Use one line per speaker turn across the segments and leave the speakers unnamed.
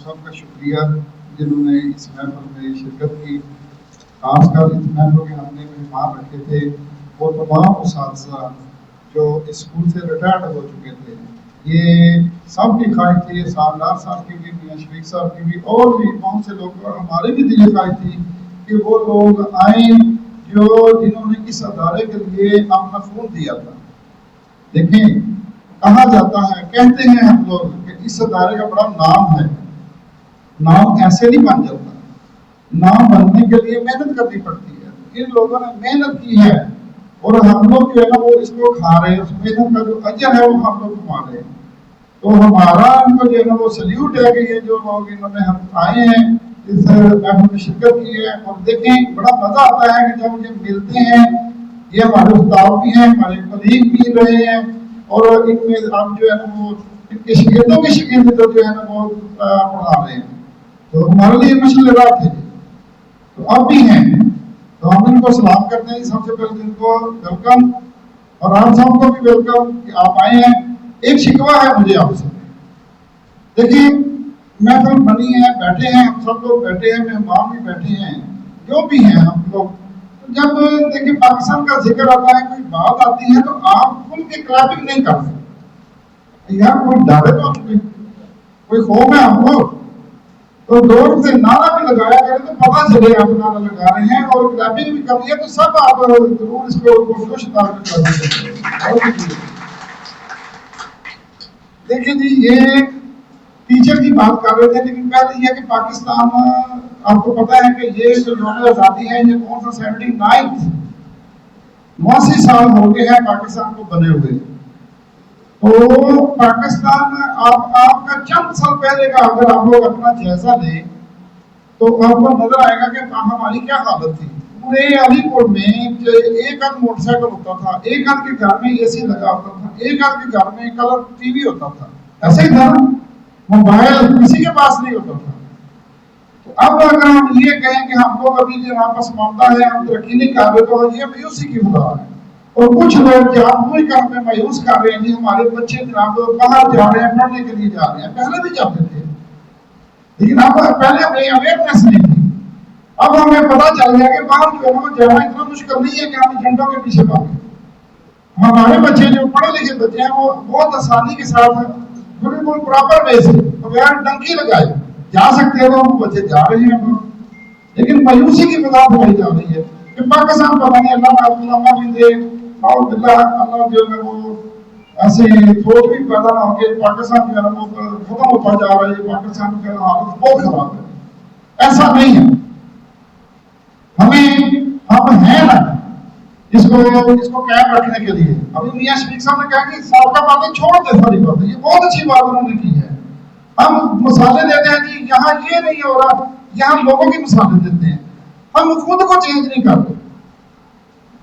سب کا شکریہ جنہوں نے اس محفل میں شرکت کی. خاص کر اس محفل کے ہم نے مہمان رکھے تھے وہ تمام اساتذہ جو اسکول سے ریٹائرڈ ہو چکے تھے. یہ سب کی خواہش تھی، سالار صاحب کی بھی، میاں شفیق صاحب کی بھی، اور بھی بہت سے لوگ، اور ہمارے بھی دلی خواہش تھی کہ وہ لوگ آئیں جو جنہوں نے اس ادارے کے لیے اپنا خون دیا تھا. دیکھیں کہا جاتا ہے، کہتے ہیں ہم لوگ کہ اس ادارے کا بڑا نام ہے. نام ایسے نہیں بن جاتا، نام بننے کے لیے محنت کرنی پڑتی ہے. ان لوگوں نے محنت کی ہے اور ہم لوگ جو ہے نا وہ اس کو کھا رہے ہیں، اس محنت کا جو اجر ہے وہ ہم لوگ کما رہے ہیں. تو ہمارا ان کو جو ہے نا وہ سلیوٹ ہے کہ یہ جو لوگ انہوں نے ہم آئے ہیں اس محفل میں شرکت کی ہے. اور دیکھیں بڑا مزہ آتا ہے کہ جب یہ ملتے ہیں، یہ ہمارے استاد بھی ہیں، ہمارے کلیگ بھی رہے ہیں، اور ان میں ہم جو ہے نا وہ ان کے شاگردوں کے شاگرد جو ہے نا وہ پڑھا رہے ہیں. تو ہمارے لیے مشکل رات تھے، تو اب بھی ہیں. تو ہم ان کو سلام کرتے ہیں. سب سے پہلے ان کو ویلکم، اور آپ سب کو بھی ویلکم کہ آپ آئے ہیں. ایک شکوہ ہے مجھے آپ سے. دیکھیے محفل بنی ہے، بیٹھے ہیں ہم سب لوگ، بیٹھے ہیں مہمان بھی بیٹھے ہیں، جو بھی ہیں ہم لوگ. جب دیکھیے پاکستان کا ذکر آتا ہے، کوئی بات آتی ہے، تو آپ کھل کے کلیپنگ نہیں کرتے. یار کوئی ڈر ہے تو کوئی خوف ہے ہم کو، تو دور سے نعرہ بھی لگایا کریں تو پتہ چلے آپ نعرہ لگا رہے ہیں، اور کلیپنگ بھی کرنی ہے تو سب آپ ضرور اس کو خوش تعلق کر دیں. دیکھیں جی یہ ٹیچر کی بات کر رہے تھے، لیکن پہلے یہ کہ پاکستان آپ کو پتا ہے کہ یہ جو یوم آزادی ہے یہ کون سا 79 89 سال ہو گئے ہیں پاکستان کو بنے ہوئے. تو پاکستان آپ کا چند سال پہلے کا اگر آپ لوگ اپنا جائزہ لیں تو آپ کو نظر آئے گا کہ ہماری کیا حالت تھی. پورے علی پور میں ایک آدھ موٹر سائیکل ہوتا تھا، ایک آدھ کے گھر میں اے سی لگا ہوتا تھا، ایک آدھ کے گھر میں کلر ٹی وی ہوتا تھا. ایسے ہی تھا، موبائل کسی کے پاس نہیں ہوتا تھا. تو اب اگر ہم یہ کہیں کہ ہم لوگ ابھی جو پسماندہ ہے، ہم ترقی نہیں کر رہے، تو یہ مایوسی کی خدا ہے. اور کچھ لوگ جان بوجھ کر ہمیں مایوس کر رہے ہیں. ہمارے بچے جناب باہر جا رہے ہیں، پڑھنے کے لیے جا رہے ہیں. پہلے بھی جاتے تھے لیکن اب پہلے ہمیں اویئرنیس نہیں تھی. اب ہمیں پتا چل گیا کہ باہر جو ہے نا جانا اتنا مشکل نہیں ہے کہ ہم جھنڈوں کے پیچھے بھاگیں. ہمارے بچے جو پڑھے لکھے بچے ہیں وہ بہت آسانی کے ساتھ بالکل پراپر وے سے بغیر ڈنکی لگائے جا سکتے ہیں. تو ہم بچے جا رہے ہیں، لیکن مایوسی کی بات ہماری جا رہی ہے کہ پاکستان پتہ نہیں اللہ بھی دے اور اللہ جو ہے وہ ایسے سوچ بھی پیدا نہ ہو کہ پاکستان جو ہے وہ ختم ہوتا جا رہا ہے، پاکستان کی حالت بہت خراب ہے. ایسا نہیں ہے. ہم ہیں نا اس کو قائم رکھنے کے لیے. ابھی میاں شفیق صاحب نے کہا کہ سابقہ باتیں چھوڑ دے ساری باتیں، یہ بہت اچھی بات انہوں نے کی ہے. ہم مثالیں دیتے ہیں جی یہاں یہ نہیں ہو رہا، یہاں لوگوں کی مثالیں دیتے ہیں، ہم خود کو چینج نہیں کرتے.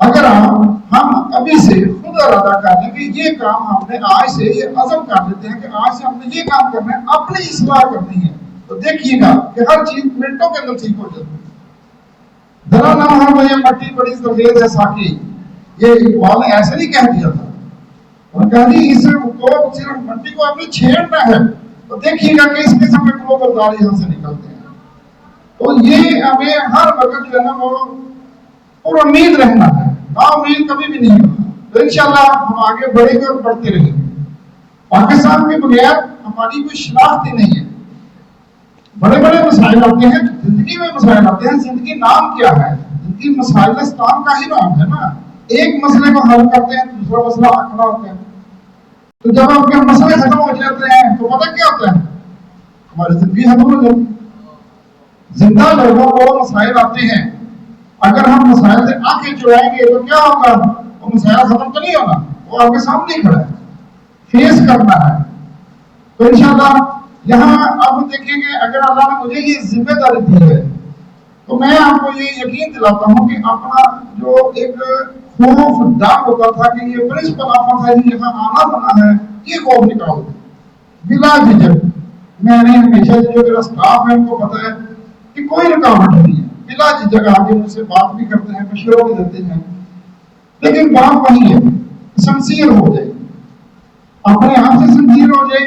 اگر ہم ابھی سے خود ارادہ کر لیں کہ یہ کام ہم نے آج سے یہ عزم کر لیتے ہیں کہ آج سے ہم نے یہ کام کرنا ہے، اپنی اصلاح کرنی ہے، تو دیکھیے گا کہ ہر چیز منٹوں کے اندر ٹھیک ہو جاتی ہے. ذرا نہ ہم یہ مٹی بڑی سفید ہے ساکی، یہ اقبال نے ایسے نہیں کہہ دیا تھا. اور کہا جی اس کو صرف مٹی کو اپنے چھیڑنا ہے، تو دیکھیے گا کہ اس قسم کے گلوبل دار یہاں سے نکلتے ہیں. تو یہ ہمیں ہر وقت جو ہے نا وہ اور امید رہنا ہے، نا امید کبھی بھی نہیں ہونا. تو انشاءاللہ ہم آگے بڑھیں گے اور بڑھتے رہیں گے. پاکستان کے بغیر ہماری کوئی شناخت ہی نہیں ہے. بڑے بڑے مسائل آتے ہیں، زندگی میں مسائل آتے ہیں. زندگی نام کیا ہے؟ زندگی مسائلستان کا ہی نام ہے نا. ایک مسئلے کو حل کرتے ہیں، دوسرا مسئلہ کھڑا ہوتا ہے. تو جب آپ کے مسئلے ختم ہو جاتے ہیں تو پتہ کیا ہوتا ہے؟ ہماری زندگی ختم ہو جاتی ہے. زندہ لوگوں کو مسائل آتے ہیں، اگر ہم مسائل سے آنکھیں چرائیں گے تو کیا ہوگا؟ وہ مسائل ختم تو نہیں ہونا، وہ آپ کے سامنے ہی کھڑا ہے، فیس کرنا ہے. تو انشاءاللہ یہاں اب دیکھیں گے اگر اللہ نے مجھے یہ ذمہ داری دی ہے تو میں آپ کو یہ یقین دلاتا ہوں کہ اپنا جو ایک خوف ڈر ہوتا تھا کہ یہ پرنسپل آفت ہے یہاں آنا بنا ہے، یہ خوف نکال دیں بلا جھجک. میں نے ہمیشہ جو میرا سٹاف ہے ان کو پتا ہے کہ کوئی رکاوٹ نہیں ہے، بلا جھجک آگے مجھ سے بات بھی کرتے ہیں، مشورہ بھی دیتے ہیں. لیکن بات وہی ہے، سنسیئر ہو جائے، اپنے آپ سے سنسیئر ہو جائے،